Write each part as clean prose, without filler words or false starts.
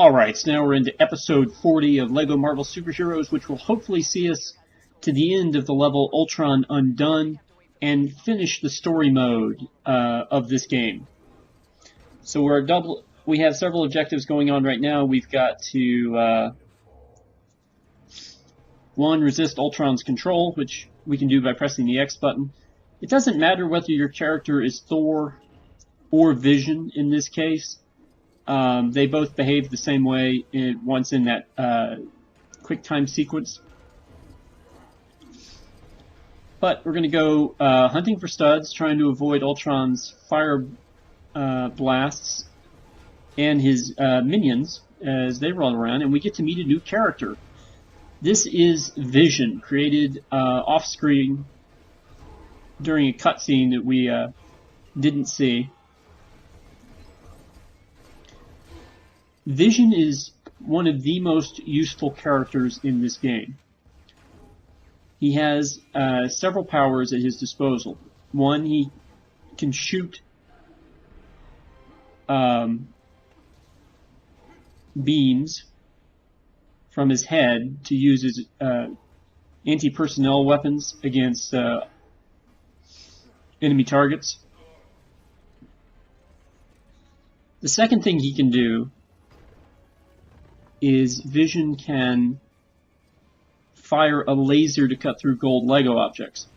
Alright, so now we're into episode 40 of LEGO Marvel Superheroes, which will hopefully see us to the end of the level Ultron Undone and finish the story mode of this game. So we have several objectives going on right now. We've got to, one, resist Ultron's control, which we can do by pressing the X button. It doesn't matter whether your character is Thor or Vision in this case. They both behave the same way once in that quick time sequence. But we're going to go hunting for studs, trying to avoid Ultron's fire blasts and his minions as they run around, and we get to meet a new character. This is Vision, created off-screen during a cutscene that we didn't see. Vision is one of the most useful characters in this game. He has several powers at his disposal. One, he can shoot beams from his head to use as anti-personnel weapons against enemy targets. The second thing he can do is Vision can fire a laser to cut through gold Lego objects.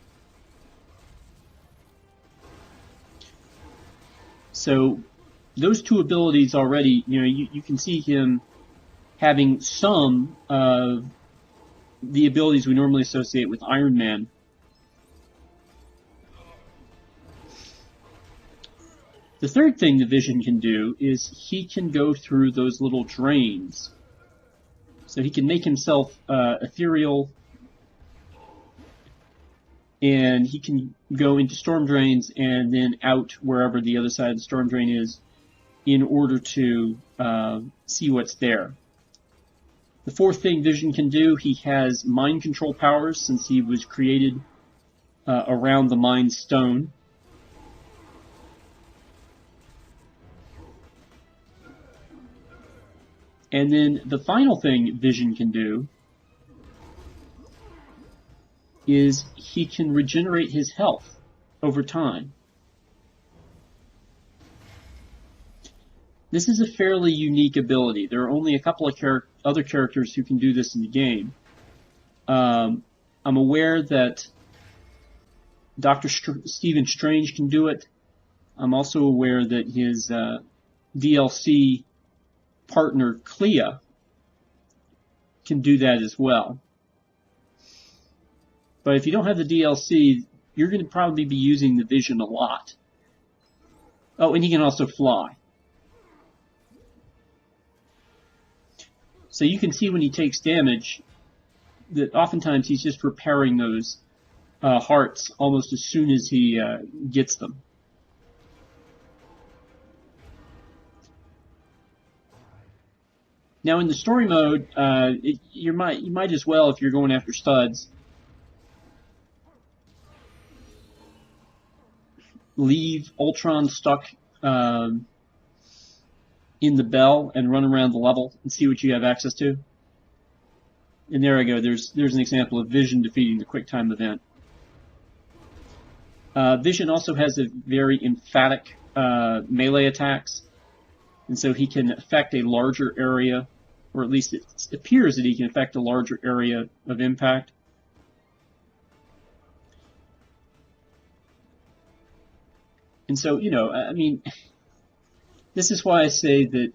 So those two abilities already, you can see him having some of the abilities we normally associate with Iron Man. The third thing the Vision can do is he can go through those little drains. So he can make himself ethereal, and he can go into storm drains and then out wherever the other side of the storm drain is in order to see what's there. The fourth thing Vision can do, he has mind control powers since he was created around the Mind Stone. And then the final thing Vision can do is he can regenerate his health over time. This is a fairly unique ability. There are only a couple of other characters who can do this in the game. I'm aware that Dr. Stephen Strange can do it. I'm also aware that his DLC partner Clea can do that as well. But if you don't have the DLC, you're going to probably be using the Vision a lot. Oh, and he can also fly. So you can see when he takes damage that oftentimes he's just repairing those hearts almost as soon as he gets them. Now in the story mode, you might as well, if you're going after studs, leave Ultron stuck in the bell and run around the level and see what you have access to. And there I go. There's an example of Vision defeating the QuickTime event. Vision also has a very emphatic melee attacks, and so he can affect a larger area, or at least it appears that he can affect a larger area of impact. And so, I mean, this is why I say that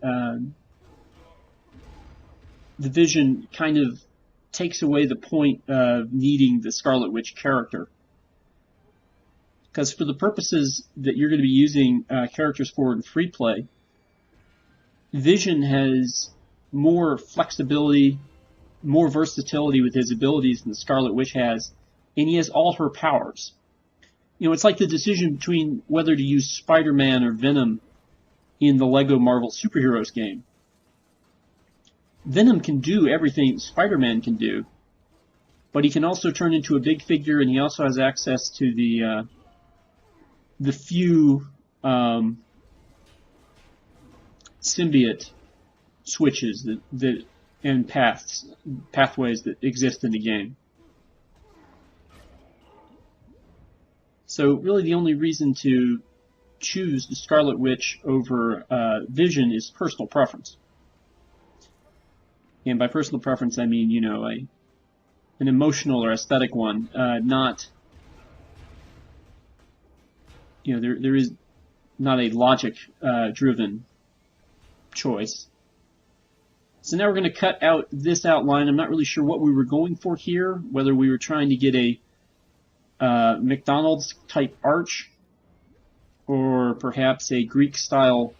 the Vision kind of takes away the point of needing the Scarlet Witch character. Because for the purposes that you're going to be using characters for in free play, Vision has more flexibility, more versatility with his abilities than the Scarlet Witch has, and he has all her powers. It's like the decision between whether to use Spider-Man or Venom in the LEGO Marvel Superheroes game. Venom can do everything Spider-Man can do, but he can also turn into a big figure, and he also has access to the few symbiote switches and pathways that exist in the game. So really the only reason to choose the Scarlet Witch over Vision is personal preference. And by personal preference, I mean, you know, an emotional or aesthetic one, not, you know, there is not a logic driven choice. So now we're going to cut out this outline. I'm not really sure what we were going for here, whether we were trying to get a McDonald's type arch, or perhaps a Greek style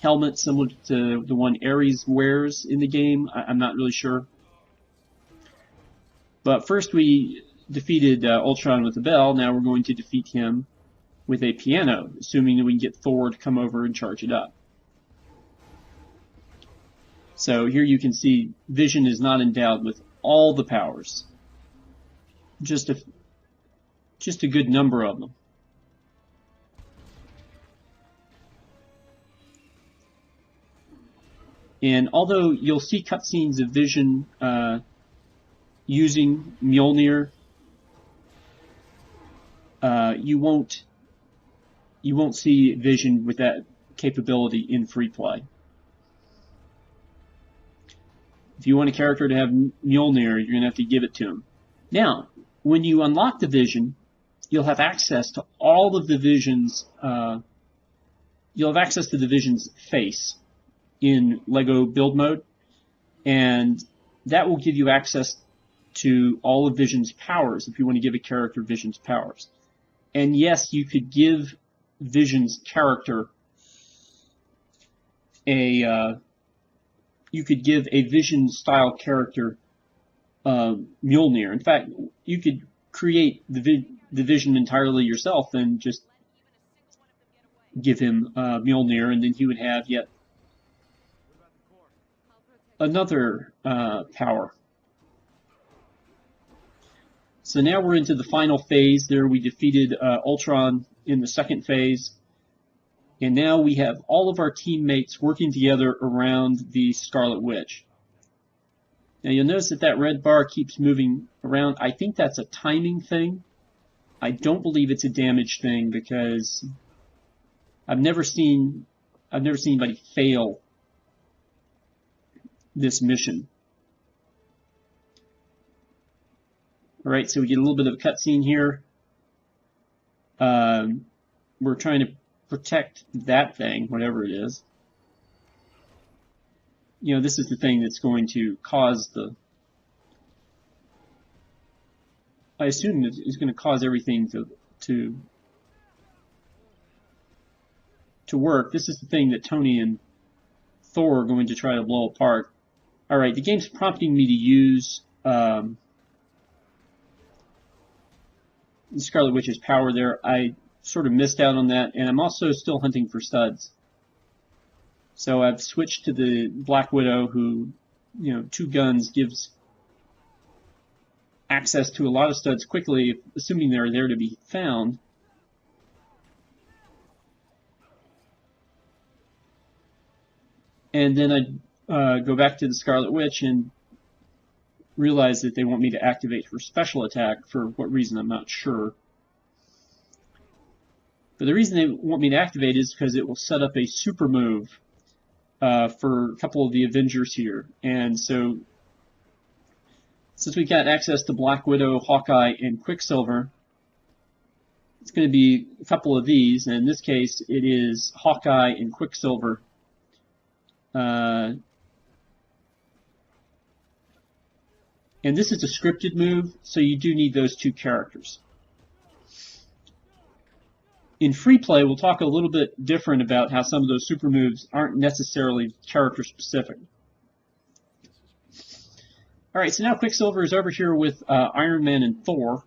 helmet similar to the one Ares wears in the game. I'm not really sure. But first we defeated Ultron with a bell. Now we're going to defeat him with a piano, assuming that we can get Thor to come over and charge it up. So here you can see Vision is not endowed with all the powers. Just a good number of them. And although you'll see cutscenes of Vision using Mjolnir, you won't see Vision with that capability in free play. If you want a character to have Mjolnir, you're going to have to give it to him. Now, when you unlock the Vision, you'll have access to all of the Vision's. You'll have access to the Vision's face in Lego build mode, and that will give you access to all of Vision's powers if you want to give a character Vision's powers. And yes, you could give Vision's character a Vision style character Mjolnir. In fact, you could create the Vision entirely yourself and just give him Mjolnir, and then he would have yet another power. So now we're into the final phase. There we defeated Ultron in the second phase. And now we have all of our teammates working together around the Scarlet Witch. Now you'll notice that red bar keeps moving around. I think that's a timing thing. I don't believe it's a damage thing, because I've never seen anybody fail this mission. All right, so we get a little bit of a cutscene here. We're trying to protect that thing, whatever it is. You know, this is the thing that's going to cause I assume it's going to cause everything to work. This is the thing that Tony and Thor are going to try to blow apart. All right, the game's prompting me to use the Scarlet Witch's power there. I sort of missed out on that, and I'm also still hunting for studs. So I've switched to the Black Widow, who, you know, 2 guns gives access to a lot of studs quickly, assuming they're there to be found. And then I go back to the Scarlet Witch and realize that they want me to activate her special attack. For what reason, I'm not sure. But the reason they want me to activate is because it will set up a super move for a couple of the Avengers here. And so, since we got access to Black Widow, Hawkeye, and Quicksilver, it's going to be a couple of these. And in this case, it is Hawkeye and Quicksilver. And this is a scripted move, so you do need those 2 characters. In free play, we'll talk a little bit different about how some of those super moves aren't necessarily character specific. All right, so now Quicksilver is over here with Iron Man and Thor.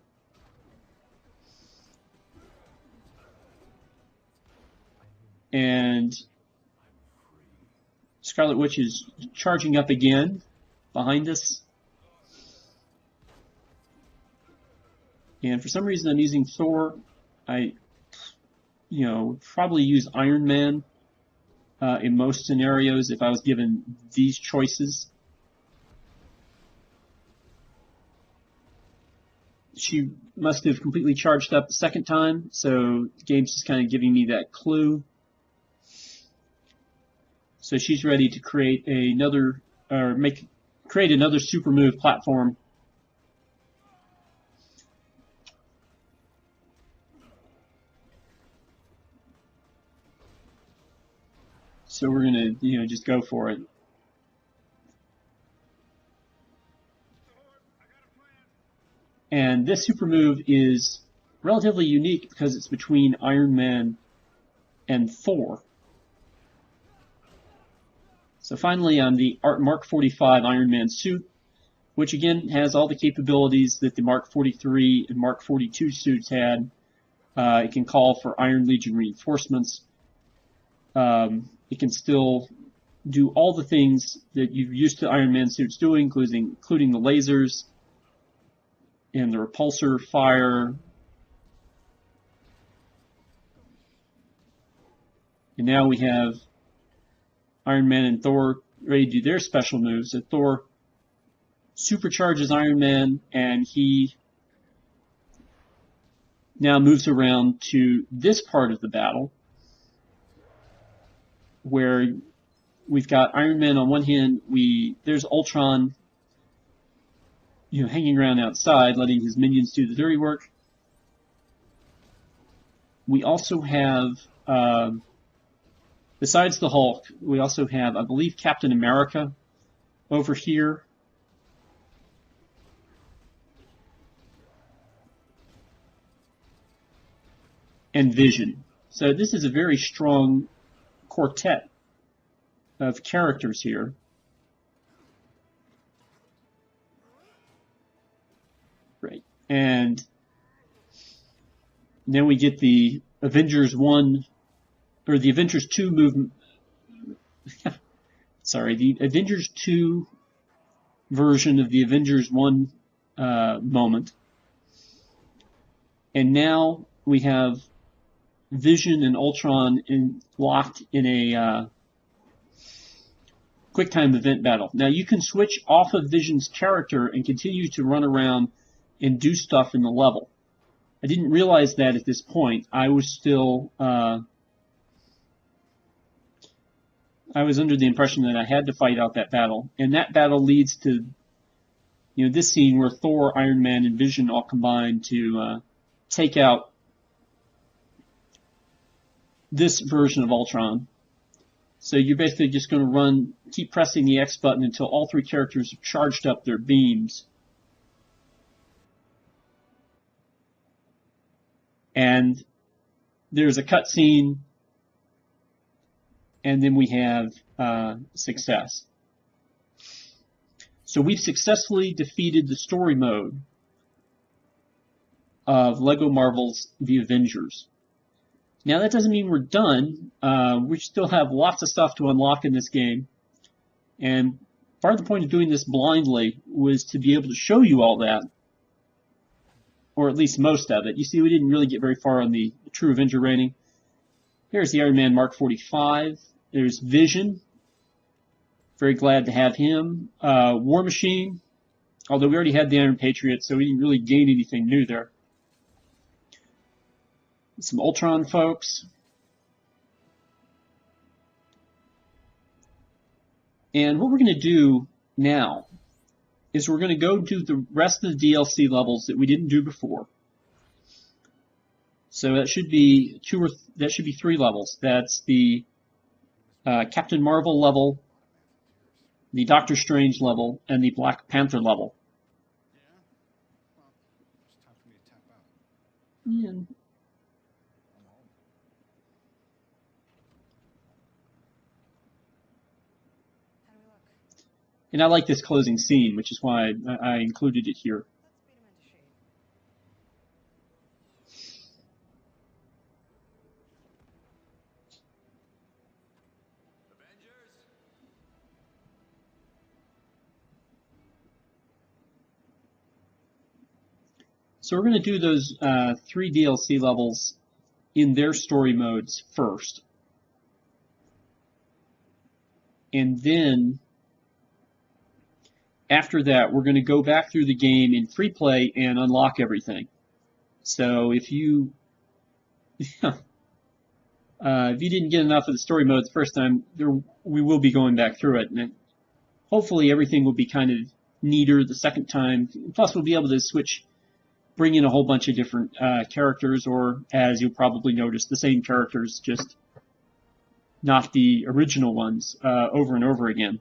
And Scarlet Witch is charging up again behind us. And for some reason I'm using Thor. I probably use Iron Man in most scenarios if I was given these choices. She must have completely charged up the second time, so the game's just kind of giving me that clue. So she's ready to create another, or create another super move platform. So we're gonna, just go for it. And this super move is relatively unique because it's between Iron Man and Thor. So finally, on the Mark 45 Iron Man suit, which again has all the capabilities that the Mark 43 and Mark 42 suits had. It can call for Iron Legion reinforcements. It can still do all the things that you're used to Iron Man suits doing, including the lasers and the repulsor fire. And now we have Iron Man and Thor ready to do their special moves. So Thor supercharges Iron Man, and he now moves around to this part of the battle where we've got Iron Man on one hand. There's Ultron, hanging around outside, letting his minions do the dirty work. We also have, besides the Hulk, we also have, I believe, Captain America over here. And Vision. So this is a very strong quartet of characters here. Right. And then we get the Avengers 1, or the Avengers 2 movement. Sorry, the Avengers 2 version of the Avengers 1 moment. And now we have Vision and Ultron locked in a quick time event battle. Now you can switch off of Vision's character and continue to run around and do stuff in the level. I didn't realize that at this point. I was still I was under the impression that I had to fight out that battle, and that battle leads to this scene where Thor, Iron Man, and Vision all combine to take out this version of Ultron. So you're basically just going to keep pressing the X button until all three characters have charged up their beams. And there's a cutscene, and then we have success. So we've successfully defeated the story mode of LEGO Marvel's The Avengers. Now that doesn't mean we're done. We still have lots of stuff to unlock in this game. And part of the point of doing this blindly was to be able to show you all that, or at least most of it. You see, we didn't really get very far on the True Avenger rating. Here's the Iron Man Mark 45. There's Vision. Very glad to have him. War Machine, although we already had the Iron Patriot, so we didn't really gain anything new there. Some Ultron folks. And what we're going to do now is we're going to go do the rest of the DLC levels that we didn't do before. So that should be three levels. That's the Captain Marvel level, the Doctor Strange level, and the Black Panther level. And I like this closing scene, which is why I included it here. So we're going to do those 3 DLC levels in their story modes first. And then after that, we're going to go back through the game in free play and unlock everything. So if you if you didn't get enough of the story mode the first time, we will be going back through it, and hopefully everything will be kind of neater the second time. Plus, we'll be able to bring in a whole bunch of different characters, or as you'll probably notice, the same characters, just not the original ones, over and over again.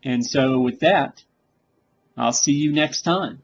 And so with that, I'll see you next time.